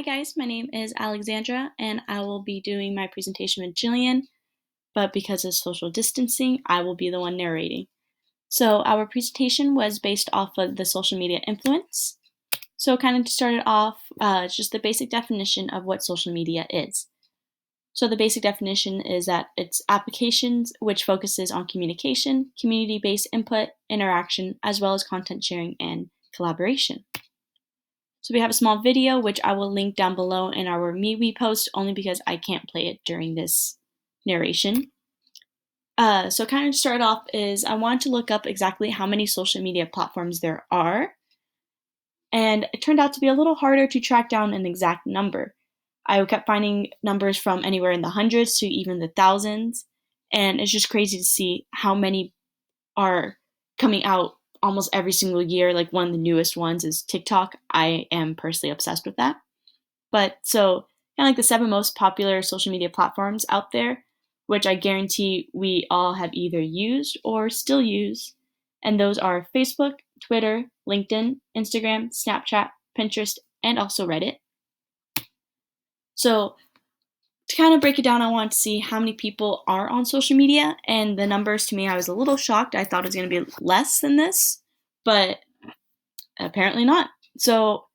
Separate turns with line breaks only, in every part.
Hi guys, my name is Alexandra and I will be doing my presentation with Jillian, but because of social distancing, I will be the one narrating. So our presentation was based off of the social media influence. So kind of to start it off, just the basic definition of what social media is. So the basic definition is that it's applications which focuses on communication, community-based input, interaction, as well as content sharing and collaboration. So we have a small video, which I will link down below in our MeWe post, only because I can't play it during this narration. So kind of to start off is I wanted to look up exactly how many social media platforms there are, and it turned out to be a little harder to track down an exact number. I kept finding numbers from anywhere in the hundreds to even the thousands, and it's just crazy to see how many are coming out almost every single year. Like one of the newest ones is TikTok. I am personally obsessed with that. But so kind of like the 7 most popular social media platforms out there, which I guarantee we all have either used or still use. And those are Facebook, Twitter, LinkedIn, Instagram, Snapchat, Pinterest, and also Reddit. So to kind of break it down, I want to see how many people are on social media, and the numbers to me, I was a little shocked. I thought it was going to be less than this, but apparently not. So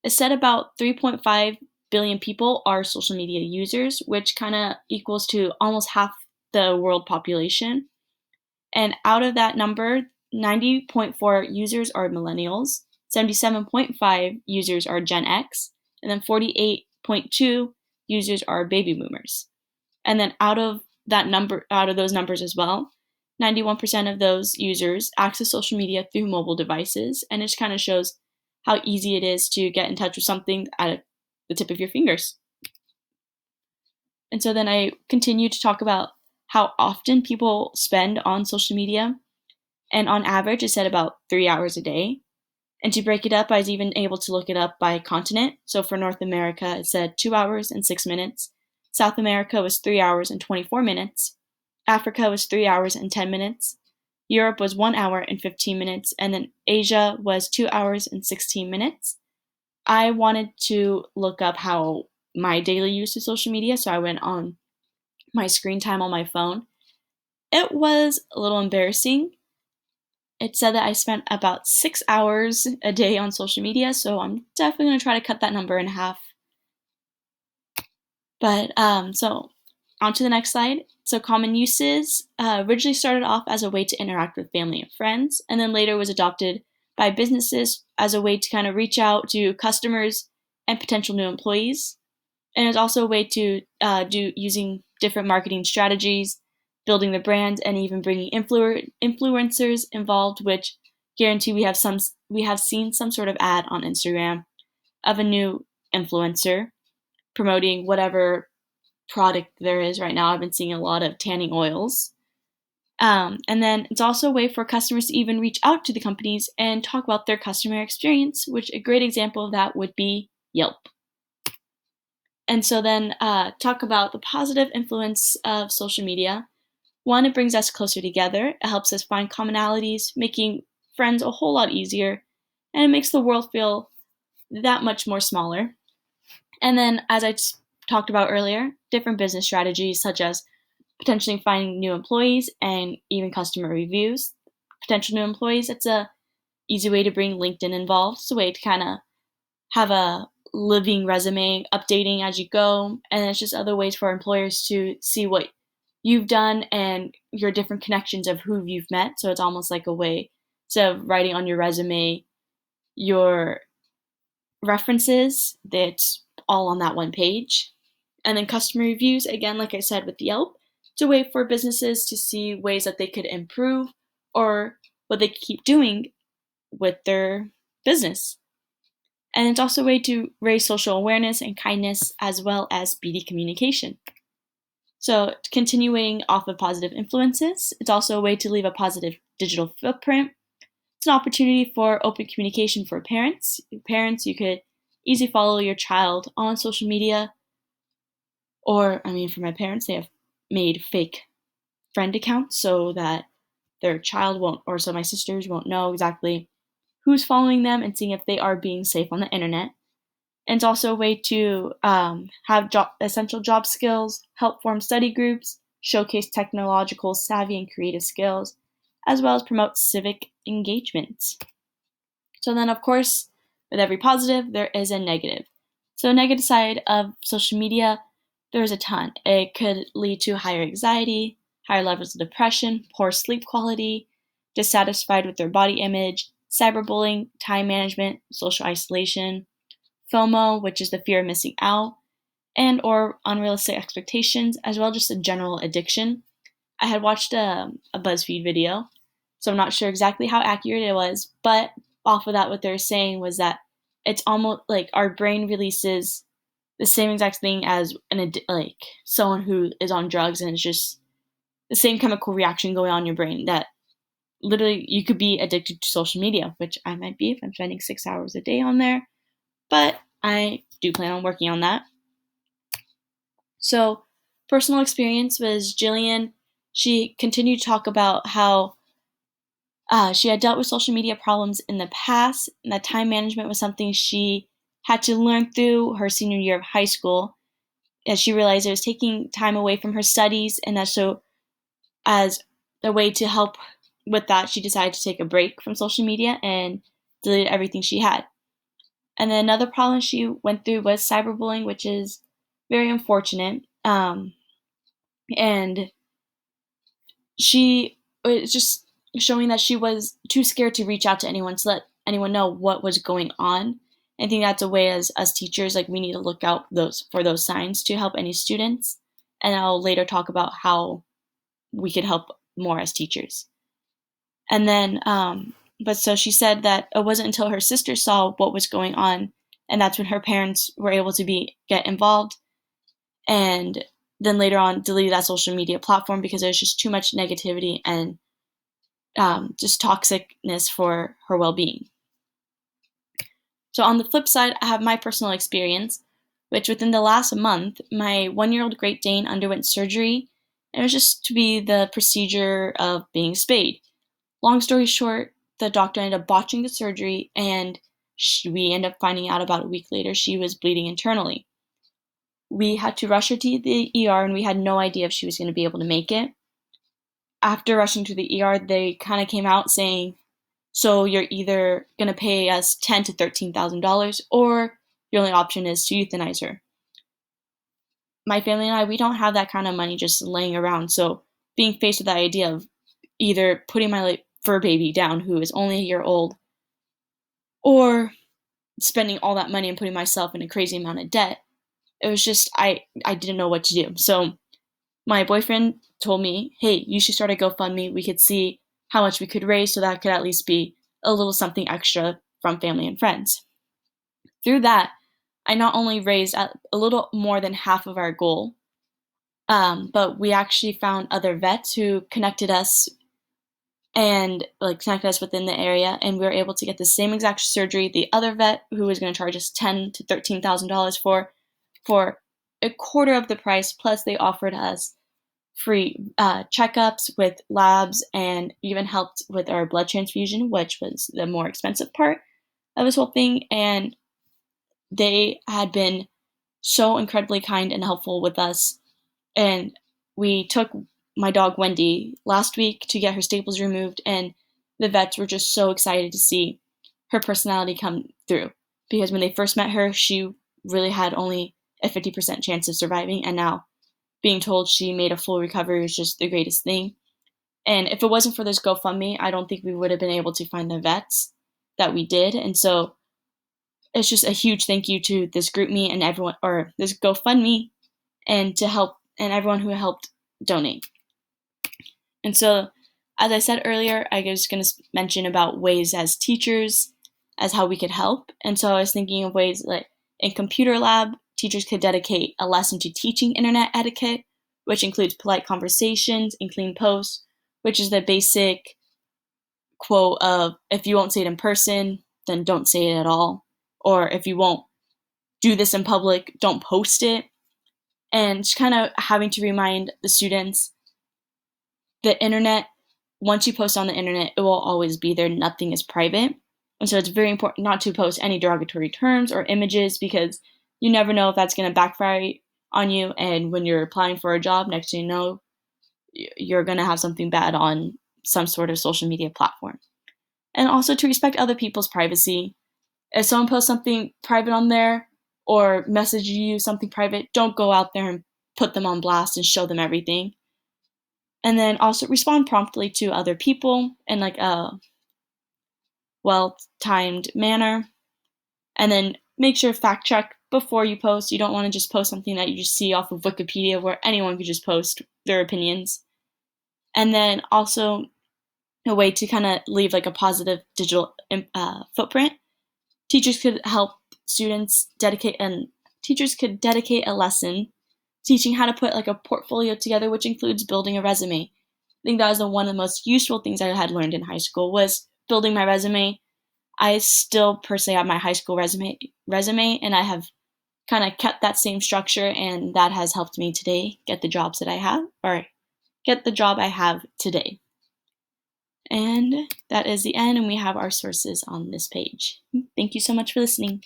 it said about 3.5 billion people are social media users, which kind of equals to almost half the world population. And out of that number, 90.4 users are millennials, 77.5 users are Gen X, and then 48.2 users are baby boomers. And then out of those numbers as well, 91% of those users access social media through mobile devices, and it just kind of shows how easy it is to get in touch with something at the tip of your fingers. And so then I continue to talk about how often people spend on social media, and on average, it said about 3 hours a day. And to break it up, I was even able to look it up by continent. So for North America, it said 2 hours and 6 minutes. South America was 3 hours and 24 minutes. Africa was 3 hours and 10 minutes. Europe was 1 hour and 15 minutes. And then Asia was 2 hours and 16 minutes. I wanted to look up how my daily use of social media, so I went on my screen time on my phone. It was a little embarrassing. It said that I spent about 6 hours a day on social media, so I'm definitely going to try to cut that number in half. But so on to the next slide. So common uses originally started off as a way to interact with family and friends, and then later was adopted by businesses as a way to kind of reach out to customers and potential new employees. And it's also a way to do using different marketing strategies, building the brand, and even bringing influencers involved, which guarantee we have seen some sort of ad on Instagram of a new influencer promoting whatever product there is right now. I've been seeing a lot of tanning oils. And then it's also a way for customers to even reach out to the companies and talk about their customer experience, which a great example of that would be Yelp. And so then talk about the positive influence of social media. One, it brings us closer together. It helps us find commonalities, making friends a whole lot easier, and it makes the world feel that much more smaller. And then, as I talked about earlier, different business strategies such as potentially finding new employees and even customer reviews. Potential new employees, it's a easy way to bring LinkedIn involved. It's a way to kind of have a living resume updating as you go, and it's just other ways for employers to see what you've done and your different connections of who you've met. So it's almost like a way, instead of writing on your resume your references, that's all on that one page. And then customer reviews, again, like I said with Yelp, it's a way for businesses to see ways that they could improve or what they could keep doing with their business. And it's also a way to raise social awareness and kindness as well as speedy communication. So continuing off of positive influences, it's also a way to leave a positive digital footprint. It's an opportunity for open communication for parents. Parents, you could easily follow your child on social media, or, I mean, for my parents, they have made fake friend accounts so that their child won't, or so my sisters won't know exactly who's following them and seeing if they are being safe on the internet. And it's also a way to have essential job skills, help form study groups, showcase technological savvy and creative skills, as well as promote civic engagement. So then, of course, with every positive, there is a negative. So, negative side of social media, there's a ton. It could lead to higher anxiety, higher levels of depression, poor sleep quality, dissatisfied with their body image, cyberbullying, time management, social isolation, FOMO, which is the fear of missing out, and or unrealistic expectations, as well as just a general addiction. I had watched a BuzzFeed video, so I'm not sure exactly how accurate it was, but off of that, what they're saying was that it's almost like our brain releases the same exact thing as like someone who is on drugs, and it's just the same chemical reaction going on in your brain that literally you could be addicted to social media, which I might be if I'm spending 6 hours a day on there, but I do plan on working on that. So, personal experience was Jillian. She continued to talk about how she had dealt with social media problems in the past, and that time management was something she had to learn through her senior year of high school, as she realized it was taking time away from her studies, and that so, as a way to help with that, she decided to take a break from social media and delete everything she had. And then another problem she went through was cyberbullying, which is very unfortunate. And she was just showing that she was too scared to reach out to anyone to let anyone know what was going on. I think that's a way as teachers, like we need to look out those signs to help any students. And I'll later talk about how we could help more as teachers. And then, but so she said that it wasn't until her sister saw what was going on, and that's when her parents were able to get involved, and then later on deleted that social media platform because there was just too much negativity and just toxicness for her well-being. So on the flip side, I have my personal experience, which within the last month, my 1-year-old Great Dane underwent surgery, and it was just to be the procedure of being spayed. Long story short, the doctor ended up botching the surgery, and we ended up finding out about a week later she was bleeding internally. We had to rush her to the ER, and we had no idea if she was going to be able to make it. After rushing to the ER, they kind of came out saying, so you're either going to pay us $10,000 to $13,000, or your only option is to euthanize her. My family and I, we don't have that kind of money just laying around, so being faced with the idea of either putting my fur baby down, who is only a year old, or spending all that money and putting myself in a crazy amount of debt, it was just, I didn't know what to do. So my boyfriend told me, hey, you should start a GoFundMe. We could see how much we could raise so that could at least be a little something extra from family and friends. Through that, I not only raised a little more than half of our goal, but we actually found other vets who connected us and connected us within the area, and we were able to get the same exact surgery the other vet who was going to charge us $10,000 to $13,000 for a quarter of the price. Plus, they offered us free checkups with labs and even helped with our blood transfusion, which was the more expensive part of this whole thing. And they had been so incredibly kind and helpful with us. And we took my dog Wendy last week to get her staples removed, and the vets were just so excited to see her personality come through. Because when they first met her, she really had only a 50% chance of surviving, and now being told she made a full recovery was just the greatest thing. And if it wasn't for this GoFundMe, I don't think we would have been able to find the vets that we did. And so it's just a huge thank you to this GroupMe and everyone, or this GoFundMe, and to help and everyone who helped donate. And so, as I said earlier, I was going to mention about ways as teachers, as how we could help. And so I was thinking of ways like in computer lab, teachers could dedicate a lesson to teaching internet etiquette, which includes polite conversations and clean posts, which is the basic quote of if you won't say it in person, then don't say it at all. Or if you won't do this in public, don't post it. And just kind of having to remind the students the internet, once you post on the internet, it will always be there. Nothing is private. And so it's very important not to post any derogatory terms or images because you never know if that's going to backfire on you. And when you're applying for a job, next thing you know, you're going to have something bad on some sort of social media platform. And also to respect other people's privacy. If someone posts something private on there or messages you something private, don't go out there and put them on blast and show them everything. And then also respond promptly to other people in like a well-timed manner. And then make sure fact check before you post. You don't want to just post something that you just see off of Wikipedia where anyone could just post their opinions. And then also a way to kind of leave like a positive digital footprint. Teachers could help students teachers could dedicate a lesson teaching how to put like a portfolio together, which includes building a resume. I think that was one of the most useful things I had learned in high school was building my resume. I still personally have my high school resume, and I have kind of kept that same structure, and that has helped me today get the jobs that I have, or get the job I have today. And that is the end, and we have our sources on this page. Thank you so much for listening.